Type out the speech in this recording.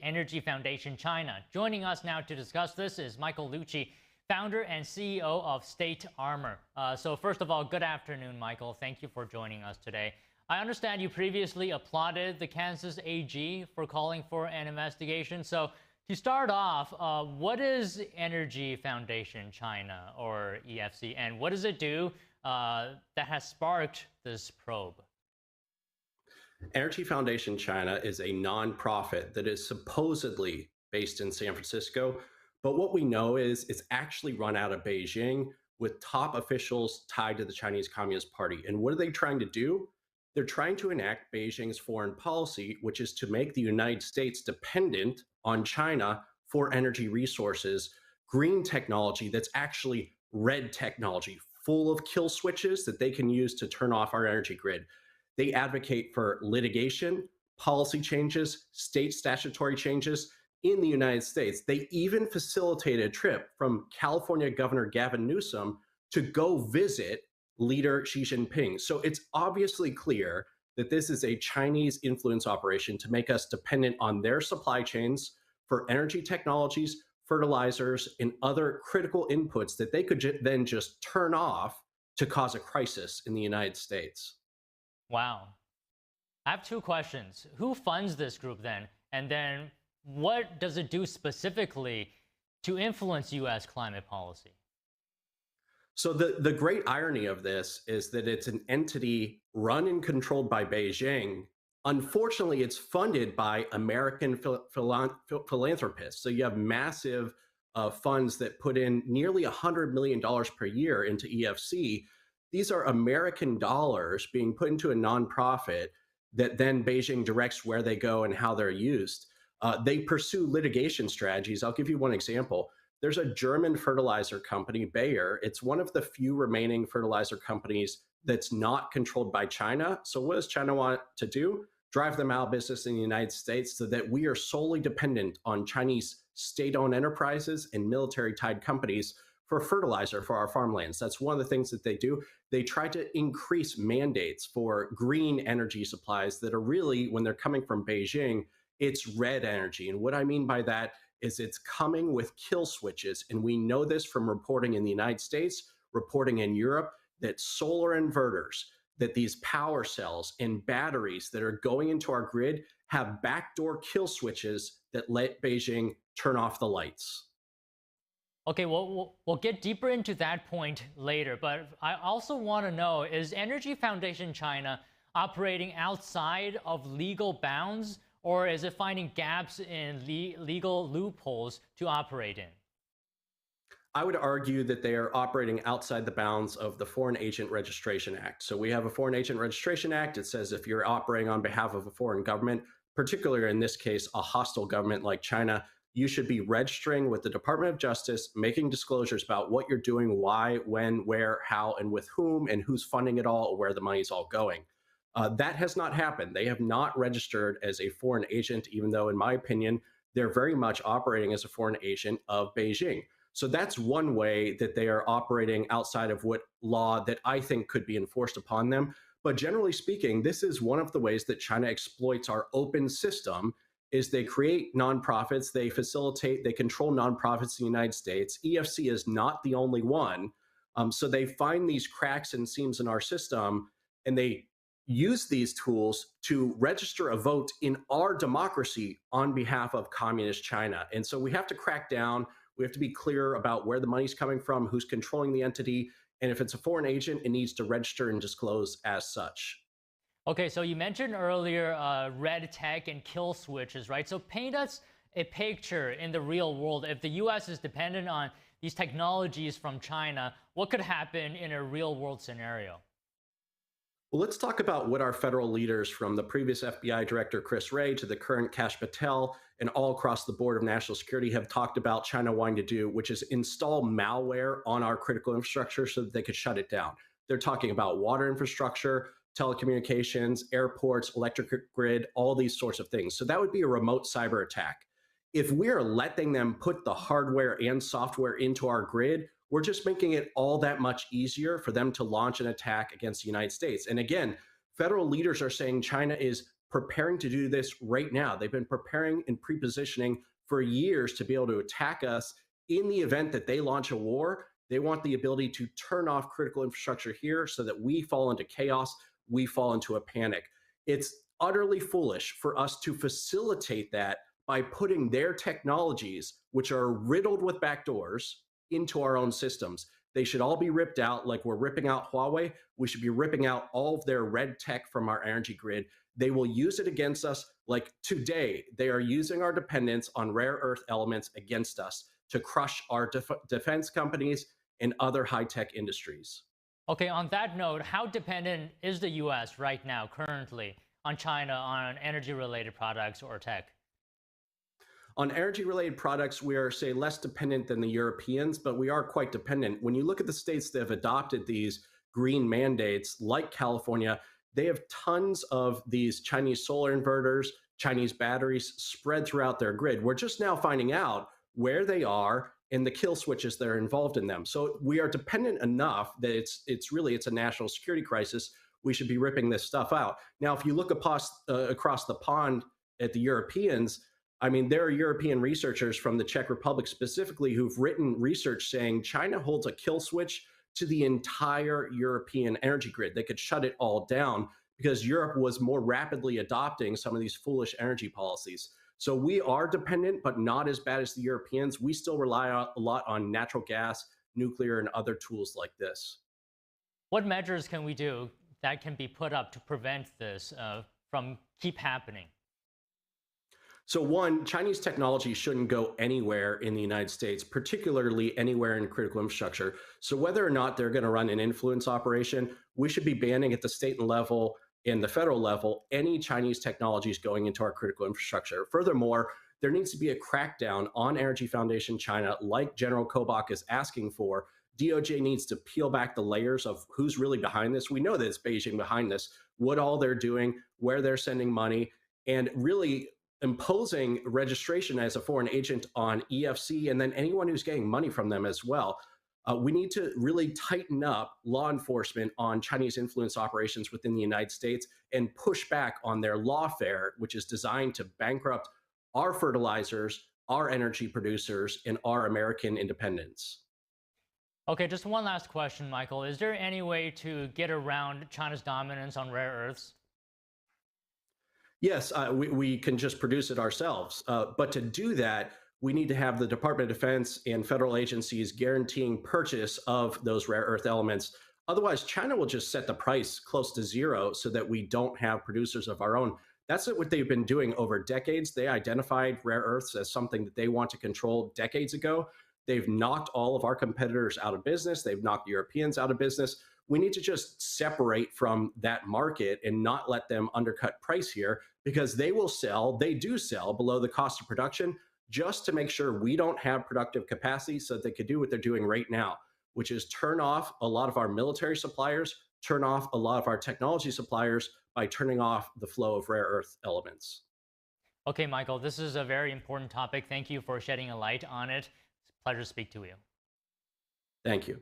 Energy Foundation China. Joining us now to discuss this is Michael Lucci, founder and CEO of State Armor. So first of all, good afternoon, Michael. Thank you for joining us today. I understand you previously applauded the Kansas AG for calling for an investigation. So to start off, what is Energy Foundation China, or EFC, and what does it do that has sparked this probe? Energy Foundation China is a nonprofit that is supposedly based in San Francisco, but what we know is it's actually run out of Beijing with top officials tied to the Chinese Communist Party. And what are they trying to do? They're trying to enact Beijing's foreign policy, which is to make the United States dependent on China for energy resources, green technology that's actually red technology, full of kill switches that they can use to turn off our energy grid. They advocate for litigation, policy changes, state statutory changes in the United States. They even facilitated a trip from California Governor Gavin Newsom to go visit leader Xi Jinping. So it's obviously clear that this is a Chinese influence operation to make us dependent on their supply chains for energy technologies, fertilizers, and other critical inputs that they could then just turn off to cause a crisis in the United States. Wow. I have two questions. Who funds this group then? And then what does it do specifically to influence U.S. climate policy? So the great irony of this is that it's an entity run and controlled by Beijing. Unfortunately, it's funded by American philanthropists. So you have massive funds that put in nearly $100 million per year into EFC. These are American dollars being put into a nonprofit that then Beijing directs where they go and how they're used. They pursue litigation strategies. I'll give you one example. There's a German fertilizer company, Bayer. It's one of the few remaining fertilizer companies that's not controlled by China. So what does China want to do? Drive them out of business in the United States so that we are solely dependent on Chinese state-owned enterprises and military-tied companies for fertilizer for our farmlands. That's one of the things that they do. They try to increase mandates for green energy supplies that are really, when they're coming from Beijing, it's red energy. And what I mean by that is it's coming with kill switches. And we know this from reporting in the United States, reporting in Europe, that solar inverters, that these power cells and batteries that are going into our grid have backdoor kill switches that let Beijing turn off the lights. Okay, well, we'll get deeper into that point later, but I also want to know, is Energy Foundation China operating outside of legal bounds, or is it finding gaps in legal loopholes to operate in? I would argue that they are operating outside the bounds of the Foreign Agent Registration Act. So we have a Foreign Agent Registration Act. It says if you're operating on behalf of a foreign government, particularly in this case, a hostile government like China, you should be registering with the Department of Justice, making disclosures about what you're doing, why, when, where, how, and with whom, and who's funding it all, or where the money's all going. That has not happened. They have not registered as a foreign agent, even though, in my opinion, they're very much operating as a foreign agent of Beijing. So that's one way that they are operating outside of what law that I think could be enforced upon them. But generally speaking, this is one of the ways that China exploits our open system. Is they create nonprofits, they facilitate, they control nonprofits in the United States. EFC is not the only one. So they find these cracks and seams in our system, and they use these tools to register a vote in our democracy on behalf of communist China. And so we have to crack down. We have to be clear about where the money's coming from, who's controlling the entity, and if it's a foreign agent, it needs to register and disclose as such. Okay, so you mentioned earlier red tech and kill switches, right? So paint us a picture in the real world. If the U.S. is dependent on these technologies from China, what could happen in a real world scenario? Well, let's talk about what our federal leaders, from the previous FBI director, Chris Wray, to the current Kash Patel, and all across the board of national security have talked about China wanting to do, which is install malware on our critical infrastructure so that they could shut it down. They're talking about water infrastructure, telecommunications, airports, electric grid, all these sorts of things. So that would be a remote cyber attack. If we're letting them put the hardware and software into our grid, we're just making it all that much easier for them to launch an attack against the United States. And again, federal leaders are saying China is preparing to do this right now. They've been preparing and pre-positioning for years to be able to attack us in the event that they launch a war. They want the ability to turn off critical infrastructure here so that we fall into chaos, we fall into a panic. It's utterly foolish for us to facilitate that by putting their technologies, which are riddled with backdoors, into our own systems. They should all be ripped out like we're ripping out Huawei. We should be ripping out all of their red tech from our energy grid. They will use it against us. Like today, they are using our dependence on rare earth elements against us to crush our defense companies and other high-tech industries. Okay, on that note, how dependent is the U.S. right now, currently, on China on energy-related products or tech? On energy-related products, we are, say, less dependent than the Europeans, but we are quite dependent. When you look at the states that have adopted these green mandates, like California, they have tons of these Chinese solar inverters, Chinese batteries spread throughout their grid. We're just now finding out where they are and the kill switches that are involved in them. So we are dependent enough that it's a national security crisis. We should be ripping this stuff out. Now, if you look across the pond at the Europeans, I mean, there are European researchers from the Czech Republic specifically who've written research saying China holds a kill switch to the entire European energy grid. They could shut it all down because Europe was more rapidly adopting some of these foolish energy policies. So we are dependent, but not as bad as the Europeans. We still rely a lot on natural gas, nuclear, and other tools like this. What measures can we do that can be put up to prevent this from keep happening? So one, Chinese technology shouldn't go anywhere in the United States, particularly anywhere in critical infrastructure. So whether or not they're going to run an influence operation, we should be banning at the state level and the federal level any Chinese technologies going into our critical infrastructure. Furthermore, there needs to be a crackdown on Energy Foundation China, like General Kobach is asking for. DOJ needs to peel back the layers of who's really behind this. We know that it's Beijing behind this, what all they're doing, where they're sending money, and really imposing registration as a foreign agent on EFC and then anyone who's getting money from them as well. We need to really tighten up law enforcement on Chinese influence operations within the United States and push back on their lawfare, which is designed to bankrupt our fertilizers, our energy producers, and our American independence. Okay, just one last question, Michael. Is there any way to get around China's dominance on rare earths? Yes, we can just produce it ourselves. But to do that, we need to have the Department of Defense and federal agencies guaranteeing purchase of those rare earth elements. Otherwise, China will just set the price close to zero so that we don't have producers of our own. That's what they've been doing over decades. They identified rare earths as something that they want to control decades ago. They've knocked all of our competitors out of business. They've knocked the Europeans out of business. We need to just separate from that market and not let them undercut price here, because they will sell, they do sell below the cost of production just to make sure we don't have productive capacity so that they could do what they're doing right now, which is turn off a lot of our military suppliers, turn off a lot of our technology suppliers by turning off the flow of rare earth elements. Okay, Michael, this is a very important topic. Thank you for shedding a light on it. It's a pleasure to speak to you. Thank you.